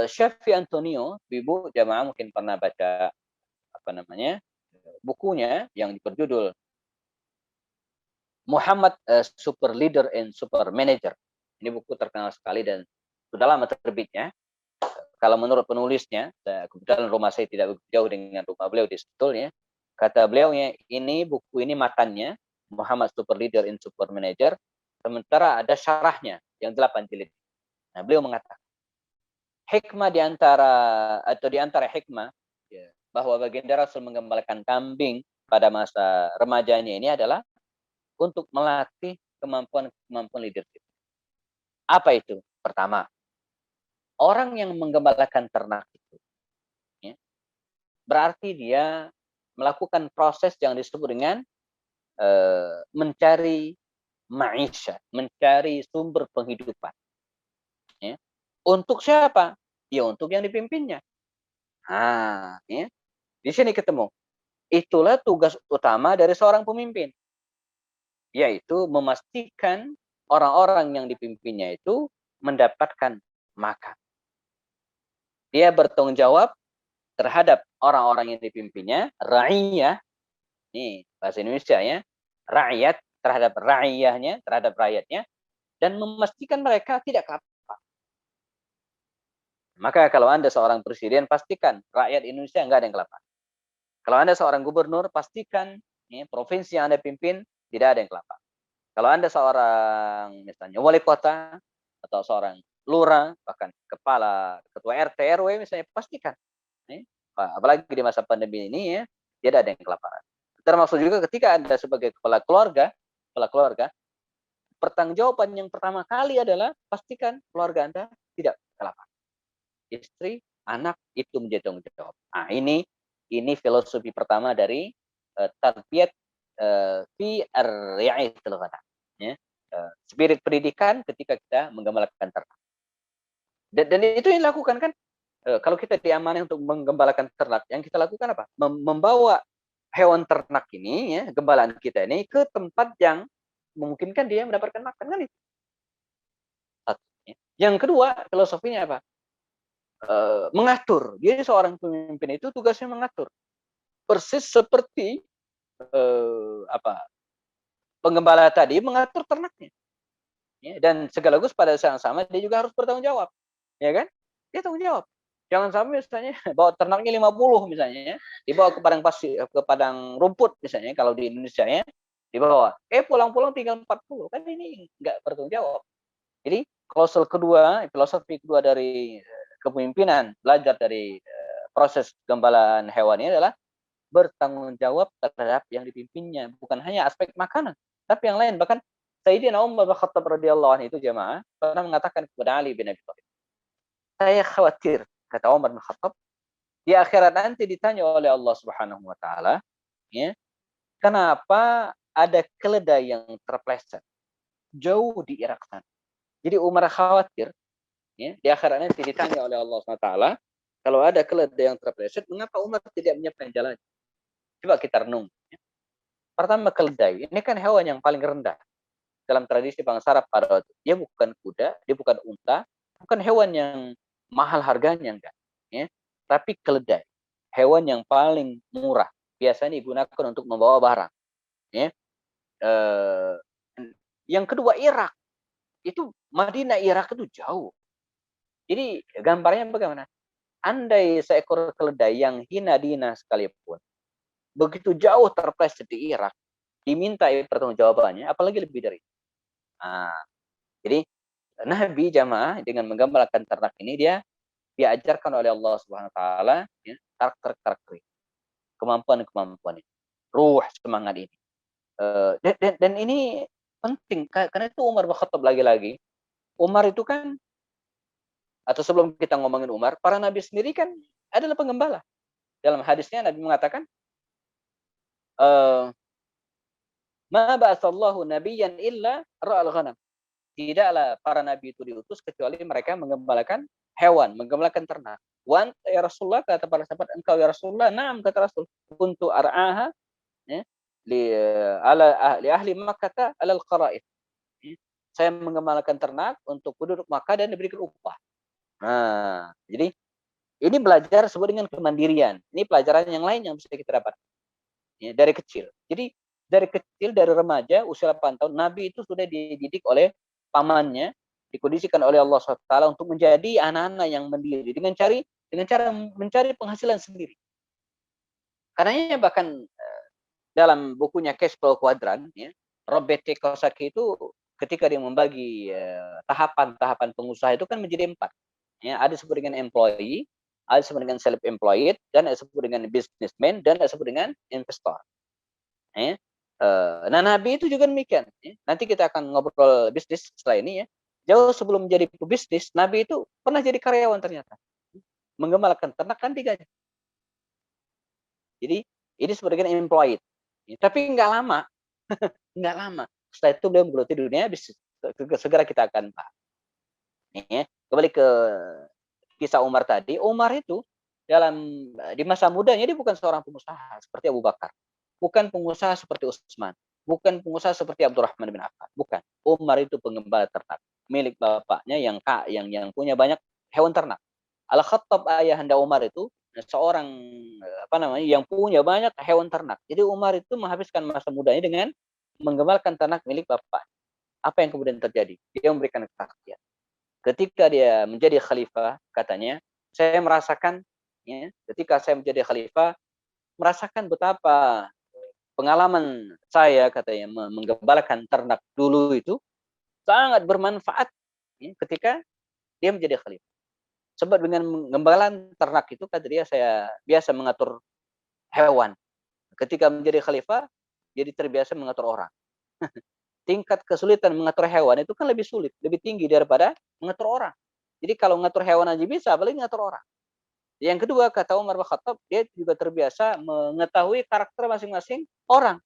S1: Syafii Antonio, ibu jamaah mungkin pernah baca bukunya yang berjudul Muhammad Super Leader and Super Manager. Ini buku terkenal sekali dan sudah lama terbitnya. Kalau menurut penulisnya, kebetulan rumah saya tidak begitu jauh dengan rumah beliau di Sentul, ya. Kata beliau, ini buku ini matannya Muhammad Super Leader and Super Manager, sementara ada syarahnya yang 8 jilid. Nah, beliau mengatakan hikmah di antara hikmah, ya, bahwa baginda Rasul mengembalakan kambing pada masa remajanya ini adalah untuk melatih kemampuan leadership. Apa itu? Pertama, orang yang menggembalakan ternak itu, ya, berarti dia melakukan proses yang disebut dengan mencari maisha, mencari sumber penghidupan. Ya. Untuk siapa? Ya untuk yang dipimpinnya. Ya. Di sini ketemu. Itulah tugas utama dari seorang pemimpin, yaitu memastikan orang-orang yang dipimpinnya itu mendapatkan makan. Dia bertanggung jawab terhadap orang-orang yang dipimpinnya, ra'iyah, nih bahasa Indonesia ya, rakyat terhadap ra'iyahnya, terhadap rakyatnya, dan memastikan mereka tidak kelaparan. Maka kalau Anda seorang presiden, pastikan rakyat Indonesia enggak ada yang kelaparan. Kalau Anda seorang gubernur, pastikan provinsi yang Anda pimpin tidak ada yang kelaparan. Kalau Anda seorang misalnya wali kota atau seorang lurah, bahkan ketua RT RW misalnya, pastikan apalagi di masa pandemi ini ya, tidak ada yang kelaparan. Termasuk juga ketika Anda sebagai kepala keluarga, pertanggungjawaban yang pertama kali adalah pastikan keluarga Anda tidak kelaparan. Istri, anak itu menjadi tanggung jawab. Nah, ini filosofi pertama dari tarbiyat fi ar-ri'ayatul ghanam. Ya. Spirit pendidikan ketika kita menggembalakan ternak. Dan itu yang dilakukan kan, kalau kita diamanai untuk menggembalakan ternak, yang kita lakukan apa? Membawa hewan ternak ini, ya, gembalaan kita ini ke tempat yang memungkinkan dia mendapatkan makan kan itu. Yang kedua, filosofinya apa? Mengatur. Jadi seorang pemimpin itu tugasnya mengatur. Persis seperti penggembala tadi mengatur ternaknya. Ya, dan sekaligus pada saat yang sama dia juga harus bertanggung jawab. Ya kan? Dia tanggung jawab. Jangan sampai misalnya bawa ternaknya 50 misalnya ya, dibawa ke padang rumput misalnya kalau di Indonesia ya, dibawa. Pulang-pulang tinggal 40. Kan ini enggak bertanggung jawab. Jadi filosofi kedua dari kepemimpinan, belajar dari proses gembalaan hewan ini adalah bertanggung jawab terhadap yang dipimpinnya, bukan hanya aspek makanan, tapi yang lain. Bahkan Sayyidina Umar bin Khattab radhiyallahu anhu itu jemaah pernah mengatakan kepada Ali bin Abi Thalib, saya khawatir, kata Umar bin Khattab, di akhirat nanti ditanya oleh Allah Subhanahu wa taala, ya, kenapa ada keledai yang terpleset jauh di Irak sana. Jadi Umar khawatir, ya, di akhirat nanti ditanya oleh Allah Subhanahu wa taala, kalau ada keledai yang terpleset, mengapa Umar tidak menyiapkan jalan? Coba kita renung. Pertama, keledai ini kan hewan yang paling rendah dalam tradisi bangsa Arab pada waktu. Dia bukan kuda, dia bukan unta, bukan hewan yang mahal harganya, enggak. Ya. Tapi keledai, hewan yang paling murah, biasanya digunakan untuk membawa barang. Ya. Yang kedua, Irak. Itu Madinah, Irak itu jauh. Jadi gambarnya bagaimana? Andai seekor keledai yang hina dina sekalipun, begitu jauh terpleset di Irak, diminta pertanggungjawabannya, apalagi lebih dari itu. Jadi Nabi jamaah dengan menggambarkan ternak ini dia diajarkan oleh Allah Subhanahu wa taala ya, karakter kemampuan ini, ruh semangat ini. Dan ini penting karena itu Umar bin Khattab lagi-lagi. Umar itu kan, atau sebelum kita ngomongin Umar, para nabi sendiri kan adalah penggembala. Dalam hadisnya Nabi mengatakan, ma ba'atsallahu nabiyyan illa ra'al ghanam. Tidaklah para nabi itu diutus kecuali mereka menggembalakan hewan, menggembalakan ternak. Wan ya Rasulullah, kata para sahabat, engkau ya Rasulullah? Naam, kata Rasul. Kuntu ar'aha ya, li ahli Makkah alal qara'id. Saya menggembalakan ternak untuk penduduk Makkah dan diberikan upah. Jadi ini belajar sebut dengan kemandirian. Ini pelajaran yang lain yang bisa kita dapat ya, dari kecil. Jadi dari kecil, dari remaja usia 8 tahun, Nabi itu sudah dididik oleh pamannya, dikondisikan oleh Allah SWT untuk menjadi anak-anak yang mandiri dengan cara mencari penghasilan sendiri. Karenanya bahkan dalam bukunya Cash Flow Quadrant, ya, Robert T. Kiyosaki itu ketika dia membagi tahapan-tahapan pengusaha itu kan menjadi 4. Ya, ada disebut dengan employee, ada disebut dengan self-employed, dan ada disebut dengan businessman, dan ada disebut dengan investor. Ya. Nah, Nabi itu juga demikian. Ya. Nanti kita akan ngobrol bisnis setelah ini ya. Jauh sebelum menjadi pebisnis, Nabi itu pernah jadi karyawan ternyata. Menggembalakan ternak kan digaji. Jadi ini disebut dengan employed. Ya, tapi nggak lama. Enggak lama. Setelah itu beliau menggeluti dunia bisnis. Segera kita akan bahas. Ya. Kembali ke kisah Umar tadi. Umar itu dalam di masa mudanya dia bukan seorang pengusaha seperti Abu Bakar. Bukan pengusaha seperti Utsman. Bukan pengusaha seperti Abdurrahman bin Affan. Bukan. Umar itu pengembala ternak. Milik bapaknya yang punya banyak hewan ternak. Al-Khattab ayahanda Umar itu seorang yang punya banyak hewan ternak. Jadi Umar itu menghabiskan masa mudanya dengan mengembalakan ternak milik bapak. Apa yang kemudian terjadi? Dia memberikan kesaksian. Ketika dia menjadi khalifah, katanya, saya merasakan, ya, ketika saya menjadi khalifah, merasakan betapa pengalaman saya, katanya, menggembalakan ternak dulu itu sangat bermanfaat, ya, ketika dia menjadi khalifah. Sebab dengan menggembalakan ternak itu, kata dia, saya biasa mengatur hewan. Ketika menjadi khalifah, jadi terbiasa mengatur orang. Tingkat kesulitan mengatur hewan itu kan lebih sulit, lebih tinggi daripada mengatur orang. Jadi kalau mengatur hewan aja bisa, apalagi mengatur orang. Yang kedua, kata Umar bin Khattab, dia juga terbiasa mengetahui karakter masing-masing orang.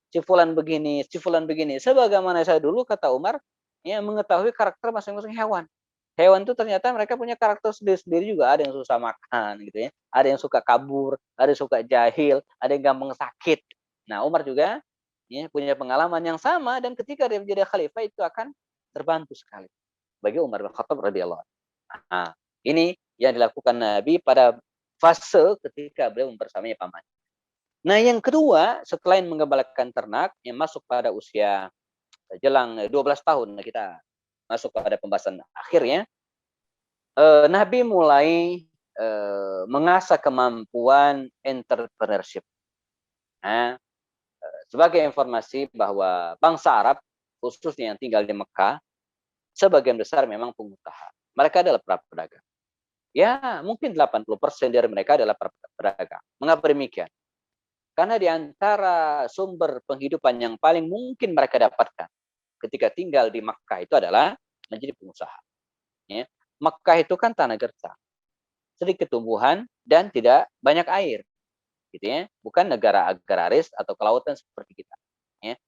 S1: Si fulan begini, si fulan begini. Sebagaimana saya dulu, kata Umar, ya, mengetahui karakter masing-masing hewan. Hewan itu ternyata mereka punya karakter sendiri-sendiri juga. Ada yang susah makan, gitu ya. Ada yang suka kabur, ada yang suka jahil, ada yang gampang sakit. Nah, Umar juga, ya, punya pengalaman yang sama, dan ketika dia menjadi khalifah itu akan terbantu sekali bagi Umar bin Khattab radhiyallahu anhu. Nah, ini yang dilakukan Nabi pada fase ketika beliau membersamai paman. Nah, yang kedua, selain mengembalakan ternak, yang masuk pada usia jelang 12 tahun, kita masuk pada pembahasan akhirnya, Nabi mulai mengasah kemampuan entrepreneurship. Nah, sebagai informasi bahwa bangsa Arab, khususnya yang tinggal di Mekah, sebagian besar memang pengusaha. Mereka adalah para pedagang. Ya, mungkin 80% dari mereka adalah para pedagang. Mengapa demikian? Karena di antara sumber penghidupan yang paling mungkin mereka dapatkan ketika tinggal di Makkah itu adalah menjadi pengusaha. Ya. Makkah itu kan tanah gersang, sedikit tumbuhan dan tidak banyak air, gitu ya. Bukan negara agraris atau kelautan seperti kita. Ya.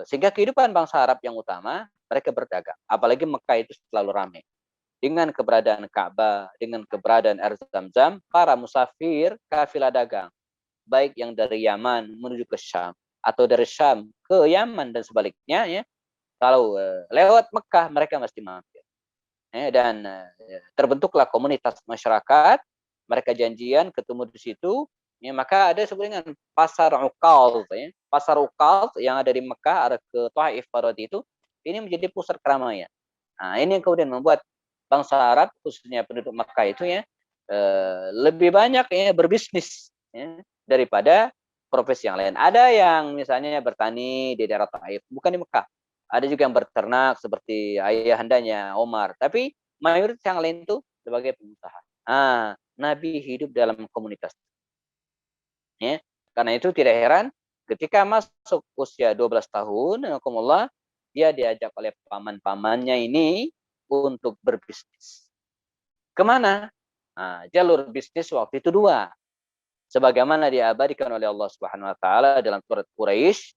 S1: Sehingga kehidupan bangsa Arab yang utama mereka berdagang. Apalagi Makkah itu selalu ramai. Dengan keberadaan Ka'bah, dengan keberadaan air Zam-Zam, para musafir kafilah dagang, baik yang dari Yaman menuju ke Syam atau dari Syam ke Yaman dan sebaliknya, ya. Kalau lewat Mekah mereka mesti mampir. Dan terbentuklah komunitas masyarakat, mereka janjian ketemu di situ, ya, maka ada sebut dengan pasar Uqal, ya. Pasar Uqal yang ada di Mekah arah ke Taif itu, ini menjadi pusat keramaian. Nah, ini yang kemudian membuat bangsa Arab, khususnya penduduk Mekah itu, ya, lebih banyak, ya, berbisnis, ya, daripada profesi yang lain. Ada yang misalnya bertani di daerah Taif, bukan di Mekah. Ada juga yang berternak seperti ayahandanya Omar. Tapi mayoritas yang lain itu sebagai pengusaha. Nabi hidup dalam komunitas. Ya. Karena itu tidak heran ketika masuk usia 12 tahun, dia diajak oleh paman-pamannya ini untuk berbisnis. Kemana? Jalur bisnis waktu itu dua. Sebagaimana diabadikan oleh Allah Subhanahu wa taala dalam surat Quraisy,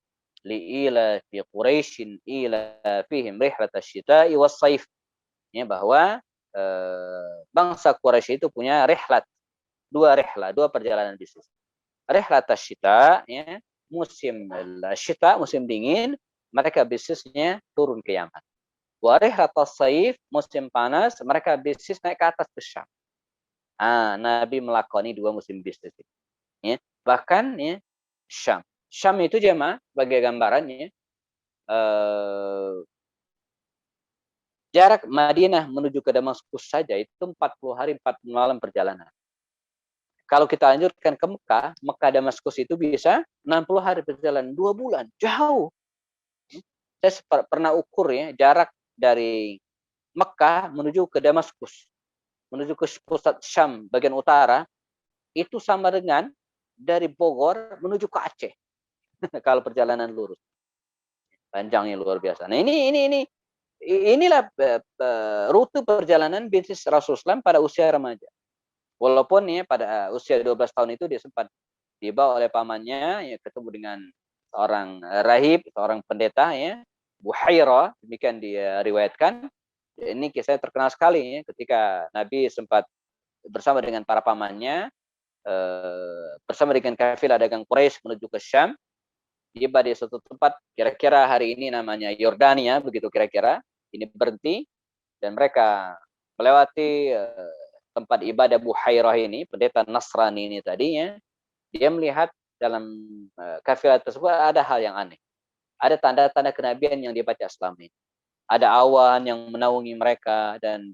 S1: li'ila fi Quraisyin ila fihim rihlatasy syita'i was-saif. Ya, bahwa bangsa Quraisy itu punya dua perjalanan bisnis. Rihlatasy syita, ya, musim syita, musim dingin, mereka bisnisnya turun ke Yaman. Wa rihlatas saif, musim panas, mereka bisnis naik ke atas ke Syam. Nabi melakoni dua musim bisnis. Ya. Bahkan, ya, Syam. Syam itu jemaah sebagai gambarannya, jarak Madinah menuju ke Damaskus saja itu 40 hari 40 malam perjalanan. Kalau kita lanjutkan ke Mekah, Damaskus itu bisa 60 hari perjalanan, 2 bulan, jauh. Saya pernah ukur, ya, jarak dari Mekah menuju ke Damaskus, menuju ke pusat Syam bagian utara, itu sama dengan dari Bogor menuju ke Aceh. Kalau perjalanan lurus. Panjangnya luar biasa. Nah, inilah rute perjalanan bisnis Rasulullah pada usia remaja. Walaupun, ya, pada usia 12 tahun itu dia sempat dibawa oleh pamannya, ya, ketemu dengan seorang rahib, seorang pendeta ya, Buhairah, demikian dia riwayatkan. Ini kisah terkenal sekali ya, ketika Nabi sempat bersama dengan para pamannya, bersama dengan kafilah dagang Quraisy menuju ke Syam, tiba di suatu tempat, kira-kira hari ini namanya Yordania, begitu kira-kira, ini berhenti, dan mereka melewati tempat ibadah Buhairah ini, pendeta Nasrani ini tadinya, dia melihat dalam kafilah tersebut ada hal yang aneh. Ada tanda-tanda kenabian yang dibaca selama ini. Ada awan yang menaungi mereka dan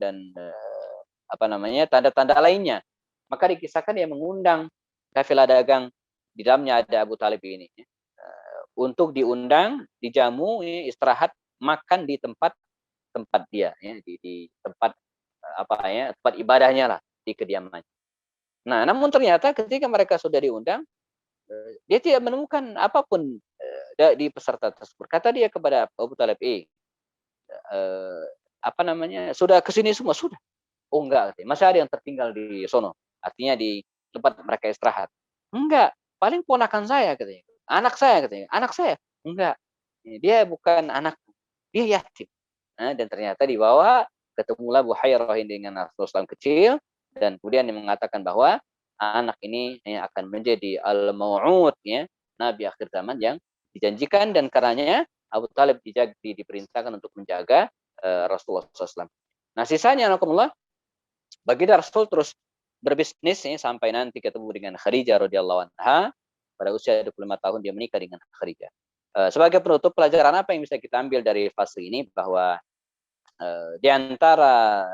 S1: apa namanya, tanda-tanda lainnya. Maka dikisahkan dia mengundang kafilah dagang, di dalamnya ada Abu Talib ini, untuk diundang, dijamu, istirahat, makan di tempat dia, ya, di tempat apa ya, tempat ibadahnya lah, di kediamannya. Nah, namun ternyata ketika mereka sudah diundang, dia tidak menemukan apapun di peserta tersebut. Kata dia kepada Abu Talib, apa namanya, sudah kesini semua? Sudah. Oh enggak, masih ada yang tertinggal di sono. Artinya di tempat mereka istirahat. Enggak, paling ponakan saya katanya. Anak saya katanya. Anak saya? Enggak. Dia bukan anak, dia yatim. Nah, dan ternyata dibawa, ketemulah Buhairah dengan Rasulullah kecil, dan kemudian dia mengatakan bahwa anak ini akan menjadi al-mau'ud, ya, nabi akhir zaman yang dijanjikan, dan karenanya Abu Talib diperintahkan untuk menjaga Rasulullah SAW. Nah, sisanya anakumullah, baginda Rasul terus berbisnis ya, sampai nanti ketemu dengan Khadijah radhiyallahu anha. Pada usia 25 tahun dia menikah dengan Khadijah. Sebagai penutup, pelajaran apa yang bisa kita ambil dari fase ini, bahwa di antara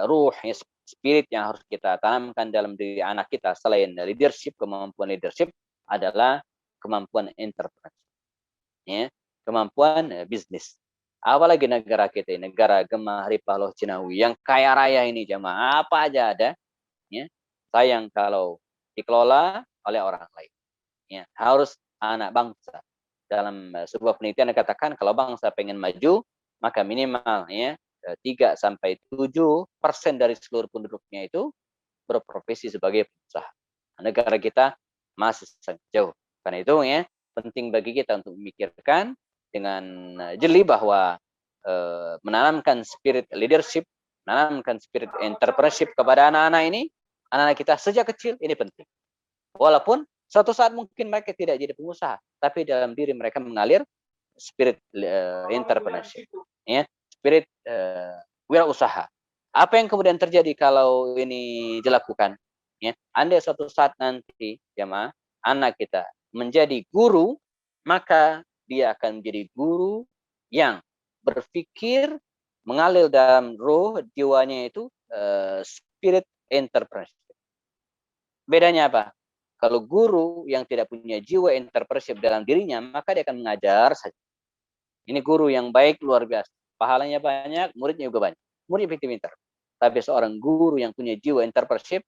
S1: ruh, spirit yang harus kita tanamkan dalam diri anak kita selain leadership, kemampuan leadership, adalah kemampuan entrepreneurship, ya, kemampuan bisnis. Apalagi negara kita, negara Gemah Ripaloh Cinawi yang kaya raya ini, jamaah, apa aja ada, ya. Sayang kalau dikelola oleh orang lain. Ya, harus anak bangsa. Dalam sebuah penelitian dikatakan kalau bangsa pengen maju, maka minimal ya 3-7% dari seluruh penduduknya itu berprofesi sebagai pengusaha. Negara kita masih sangat jauh. Karena itu ya penting bagi kita untuk memikirkan dengan jeli bahwa menanamkan spirit leadership, menanamkan spirit entrepreneurship kepada anak-anak ini, anak-anak kita sejak kecil, ini penting. Walaupun suatu saat mungkin mereka tidak jadi pengusaha, tapi dalam diri mereka mengalir spirit entrepreneurship, ya, spirit wirausaha. Apa yang kemudian terjadi kalau ini dilakukan? Ya, andai suatu saat nanti, jemaah, anak kita menjadi guru, maka dia akan menjadi guru yang berpikir mengalir dalam roh jiwanya itu spirit entrepreneurship. Bedanya apa? Kalau guru yang tidak punya jiwa entrepreneurship dalam dirinya, maka dia akan mengajar saja. Ini guru yang baik luar biasa. Pahalanya banyak, muridnya juga banyak. Muridnya pintar. Tapi seorang guru yang punya jiwa entrepreneurship,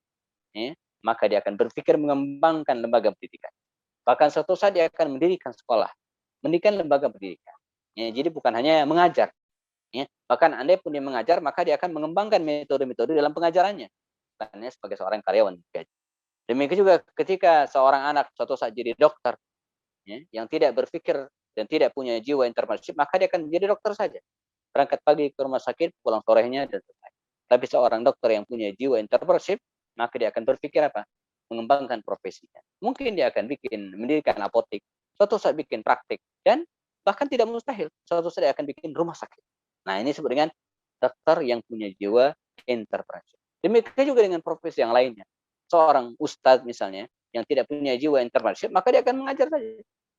S1: ya, maka dia akan berpikir mengembangkan lembaga pendidikan. Bahkan suatu saat dia akan mendirikan sekolah, mendirikan lembaga pendidikan. Ya, jadi bukan hanya mengajar. Ya, bahkan andai pun dia mengajar, maka dia akan mengembangkan metode-metode dalam pengajarannya. Karena sebagai seorang karyawan gaji. Demikian juga ketika seorang anak suatu saat jadi dokter, ya, yang tidak berpikir dan tidak punya jiwa entrepreneurship, maka dia akan menjadi dokter saja. Berangkat pagi ke rumah sakit, pulang sorenya, dan selesai. Tapi seorang dokter yang punya jiwa entrepreneurship, maka dia akan berpikir apa? Mengembangkan profesinya. Mungkin dia akan mendirikan apotek, suatu saat bikin praktik, dan bahkan tidak mustahil, suatu saat dia akan bikin rumah sakit. Nah, ini disebut dengan dokter yang punya jiwa entrepreneurship. Demikian juga dengan profesi yang lainnya. Seorang ustadz misalnya, yang tidak punya jiwa entrepreneurship, maka dia akan mengajar saja.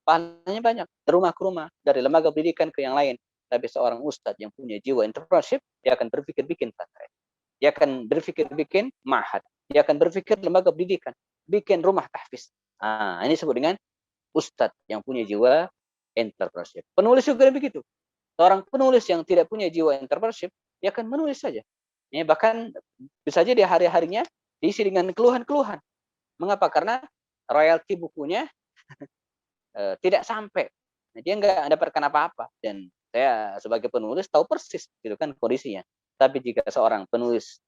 S1: Pahalanya banyak, dari rumah ke rumah, dari lembaga pendidikan ke yang lain. Tapi seorang ustadz yang punya jiwa entrepreneurship, dia akan berpikir bikin pesantren. Dia akan berpikir bikin ma'had. Dia akan berpikir lembaga pendidikan, bikin rumah tahfiz. Nah, ini disebut dengan ustadz yang punya jiwa entrepreneurship. Penulis juga begitu. Seorang penulis yang tidak punya jiwa entrepreneurship, dia akan menulis saja. Ya, bahkan bisa saja di hari-harinya diisi dengan keluhan-keluhan. Mengapa? Karena royalti bukunya tidak sampai. Nah, dia nggak dapatkan apa-apa. Dan saya sebagai penulis tahu persis gitu kan kondisinya. Tapi jika seorang penulis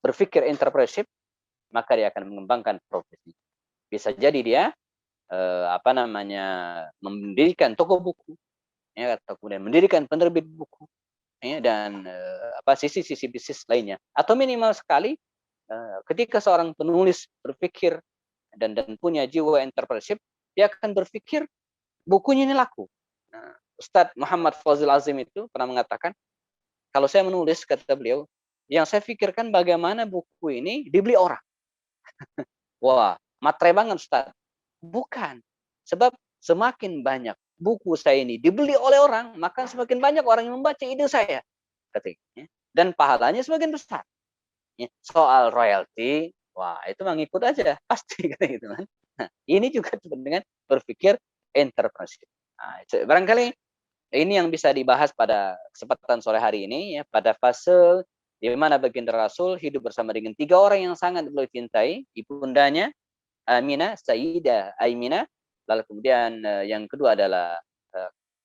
S1: berpikir entrepreneurship, maka dia akan mengembangkan profesi. Bisa jadi dia apa namanya, mendirikan toko buku, ya, atau kemudian mendirikan penerbit buku, ya, dan apa sisi-sisi bisnis lainnya. Atau minimal sekali ketika seorang penulis berpikir dan punya jiwa entrepreneurship, dia akan berpikir bukunya ini laku. Nah, Ustadz Muhammad Fauzi Azim itu pernah mengatakan, kalau saya menulis, kata beliau, yang saya pikirkan bagaimana buku ini dibeli orang. Wah, matre banget Ustaz. Bukan. Sebab semakin banyak buku saya ini dibeli oleh orang, maka semakin banyak orang yang membaca ide saya. Ketiknya. Dan pahalanya semakin besar. Ya, soal royalti, wah itu mengikut aja. Pasti gitu kan. Nah, ini juga dengan berpikir entrepreneurship. Nah, barangkali ini yang bisa dibahas pada kesempatan sore hari ini, ya, pada fase di mana baginda Rasul hidup bersama dengan 3 orang yang sangat beliau cintai, ibundanya Aminah, Sayyidah Aiminah, lalu kemudian yang kedua adalah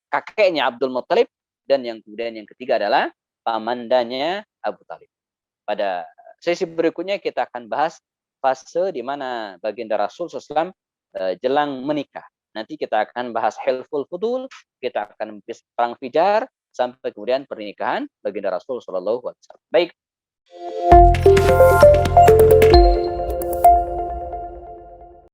S1: kakeknya Abdul Muttalib, dan yang kemudian yang ketiga adalah pamandanya Abu Talib. Pada sesi berikutnya kita akan bahas fase di mana baginda Rasul SAW jelang menikah. Nanti kita akan bahas Hilful Fudul, kita akan bahas perang Fijar, sampai kemudian pernikahan baginda Rasul SAW. Baik.